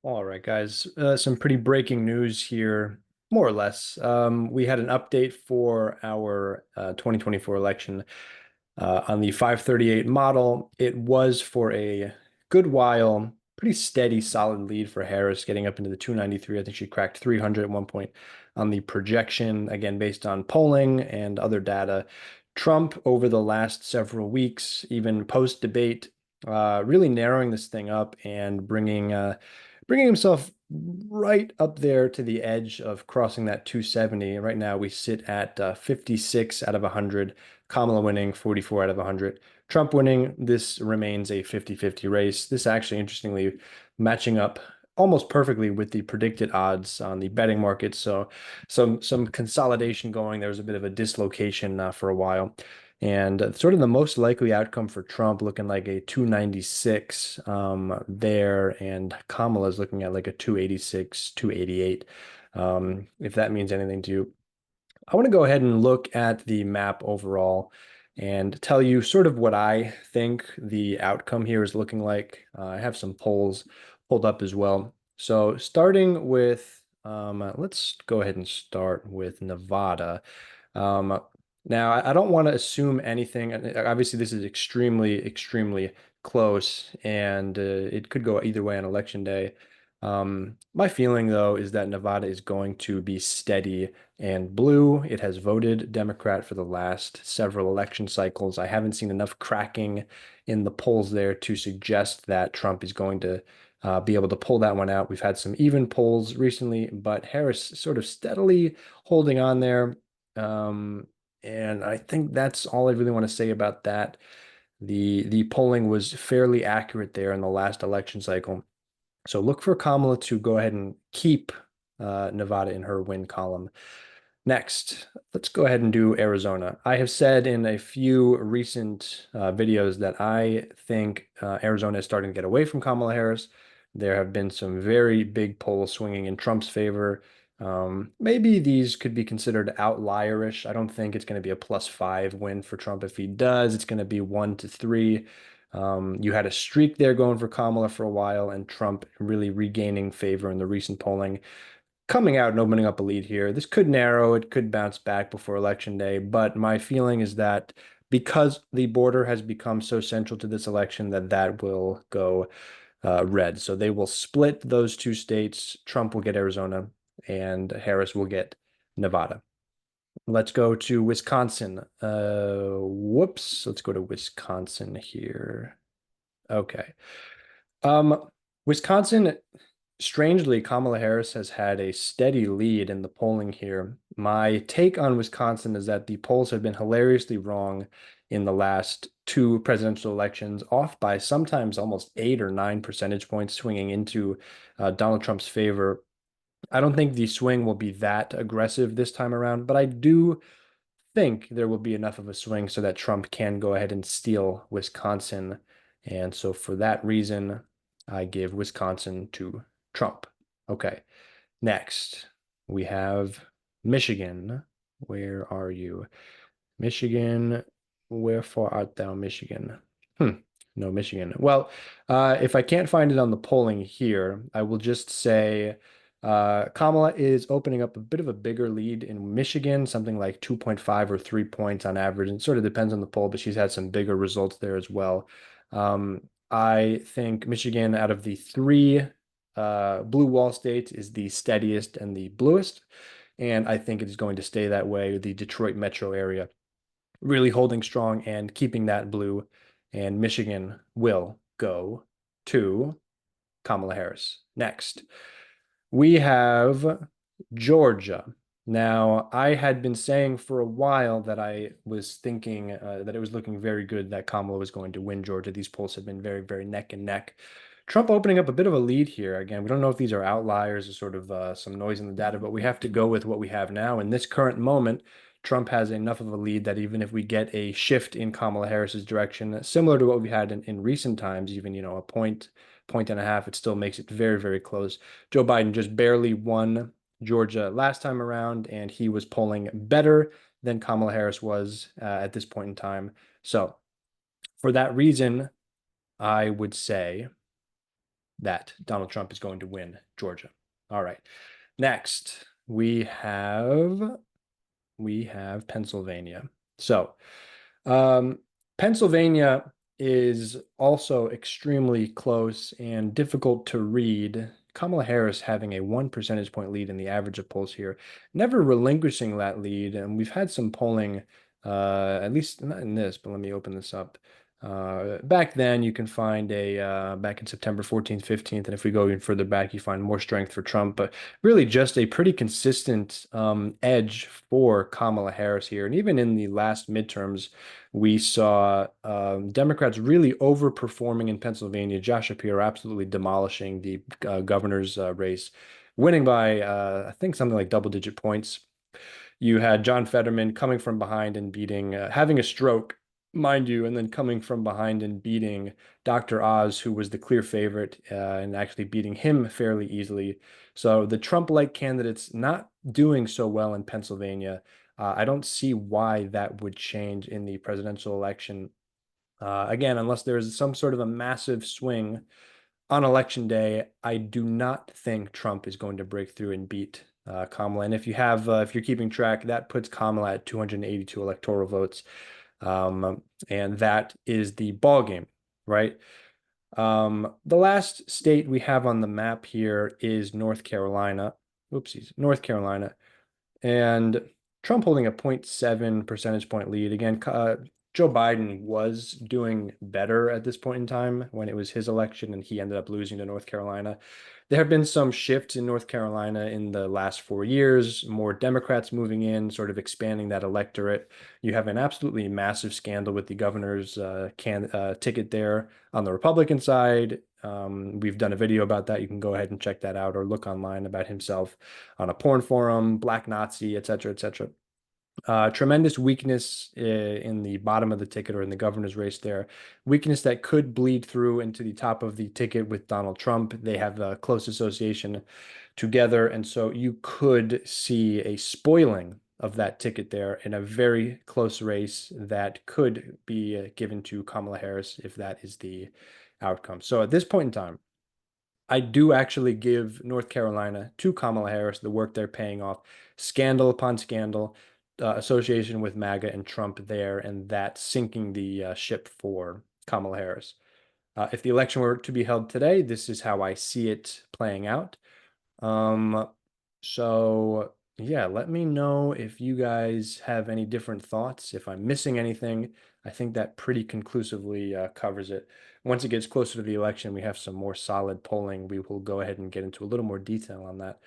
All right, guys. Some pretty breaking news here, more or less. We had an update for our 2024 election on the 538 model. It was for a good while, pretty steady, solid lead for Harris, getting up into the 293. I think she cracked 300 at one point on the projection, again, based on polling and other data. Trump, over the last several weeks, even post-debate, really narrowing this thing up and bringing himself right up there to the edge of crossing that 270. Right now, we sit at 56 out of 100. Kamala winning 44 out of 100. Trump winning, this remains a 50-50 race. This actually, interestingly, matching up almost perfectly with the predicted odds on the betting market. So some consolidation going. There was a bit of a dislocation for a while. And sort of the most likely outcome for Trump looking like a 296 there, and Kamala's looking at like a 286, 288. If that means anything to you. I want to go ahead and look at the map overall and tell you sort of what I think the outcome here is looking like. I have some polls pulled up as well. So starting with, let's go ahead and start with Nevada. Um, Now, I don't want to assume anything. Obviously, this is extremely close, and it could go either way on election day. My feeling, though, is that Nevada is going to be steady and blue. It has voted Democrat for the last several election cycles. I haven't seen enough cracking in the polls there to suggest that Trump is going to be able to pull that one out. We've had some even polls recently, but Harris sort of steadily holding on there. Um, and I think that's all I really want to say about that. The polling was fairly accurate there in the last election cycle. So look for Kamala to go ahead and keep Nevada in her win column. Next, let's go ahead and do Arizona. I have said in a few recent videos that I think Arizona is starting to get away from Kamala Harris. There have been some very big polls swinging in Trump's favor. Maybe these could be considered outlierish. I don't think it's going to be a +5 win for Trump. If he does, it's going to be 1 to 3. You had a streak there going for Kamala for a while, and Trump really regaining favor in the recent polling. Coming out and opening up a lead here. This could narrow, it could bounce back before election day, but my feeling is that because the border has become so central to this election, that will go red. So they will split those two states. Trump will get Arizona, and Harris will get Nevada. Let's go to Wisconsin. Whoops. Let's go to Wisconsin here. Okay. Wisconsin, strangely, Kamala Harris has had a steady lead in the polling here. My take on Wisconsin is that the polls have been hilariously wrong in the last two presidential elections, off by sometimes almost 8 or 9 percentage points, swinging into Donald Trump's favor. I don't think the swing will be that aggressive this time around, but I do think there will be enough of a swing so that Trump can go ahead and steal Wisconsin. And so for that reason, I give Wisconsin to Trump. Okay. Next, we have Michigan. Where are you? Michigan, wherefore art thou, Michigan? No, Michigan. Well, if I can't find it on the polling here, I will just say Kamala is opening up a bit of a bigger lead in Michigan, something like 2.5 or 3 points on average. And it sort of depends on the poll, but she's had some bigger results there as well. I think Michigan, out of the three blue wall states, is the steadiest and the bluest. And I think it is going to stay that way. The Detroit metro area really holding strong and keeping that blue. And Michigan will go to Kamala Harris. Next, we have Georgia. Now, I had been saying for a while that I was thinking that it was looking very good that Kamala was going to win Georgia. These polls have been very neck and neck. Trump opening up a bit of a lead here. Again, we don't know if these are outliers or sort of some noise in the data, but we have to go with what we have now. In this current moment, Trump has enough of a lead that even if we get a shift in Kamala Harris's direction, similar to what we had in recent times, even, a point and a half, it still makes it very close. Joe Biden just barely won Georgia last time around, and he was polling better than Kamala Harris was at this point in time. So for that reason, I would say that Donald Trump is going to win Georgia. All right. Next, we have Pennsylvania. So, Pennsylvania is also extremely close and difficult to read. Kamala Harris having a 1 percentage point lead in the average of polls here, never relinquishing that lead. And we've had some polling, at least not in this, but let me open this up. Back then, you can find back in September 14th, 15th, and if we go even further back, you find more strength for Trump, but really just a pretty consistent edge for Kamala Harris here. And even in the last midterms, we saw Democrats really overperforming in Pennsylvania. Josh Shapiro absolutely demolishing the governor's race, winning by, I think, something like double-digit points. You had John Fetterman coming from behind and beating, having a stroke, mind you, and then coming from behind and beating Dr. Oz, who was the clear favorite, and actually beating him fairly easily. So the Trump-like candidates not doing so well in Pennsylvania. I don't see why that would change in the presidential election. Again, unless there is some sort of a massive swing on election day, I do not think Trump is going to break through and beat Kamala. And if you're keeping track, that puts Kamala at 282 electoral votes, and that is the ball game, right? The last state we have on the map here is North Carolina. Oopsies, North Carolina, and Trump holding a 0.7 percentage point lead. Again, Joe Biden was doing better at this point in time when it was his election and he ended up losing to North Carolina. There have been some shifts in North Carolina in the last 4 years, more Democrats moving in, sort of expanding that electorate. You have an absolutely massive scandal with the governor's ticket there on the Republican side. We've done a video about that. You can go ahead and check that out or look online about himself on a porn forum, black Nazi, et cetera, et cetera. Tremendous weakness in the bottom of the ticket or in the governor's race there. Weakness that could bleed through into the top of the ticket with Donald Trump. They have a close association together. And so you could see a spoiling of that ticket there in a very close race that could be given to Kamala Harris if that is the outcome. So at this point in time, I do actually give North Carolina to Kamala Harris, the work they're paying off, scandal upon scandal, association with MAGA and Trump there, and that sinking the ship for Kamala Harris. If the election were to be held today, this is how I see it playing out. Um, so yeah, let me know if you guys have any different thoughts. If I'm missing anything, I think that pretty conclusively covers it. Once it gets closer to the election, we have some more solid polling. We will go ahead and get into a little more detail on that.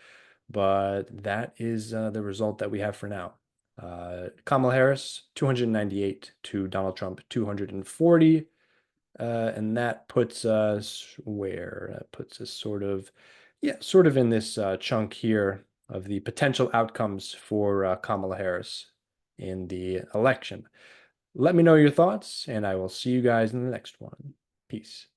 But that is the result that we have for now. Kamala Harris, 298 to Donald Trump, 240. And that puts us where? That puts us sort of in this chunk here of the potential outcomes for Kamala Harris in the election. Let me know your thoughts, and I will see you guys in the next one. Peace.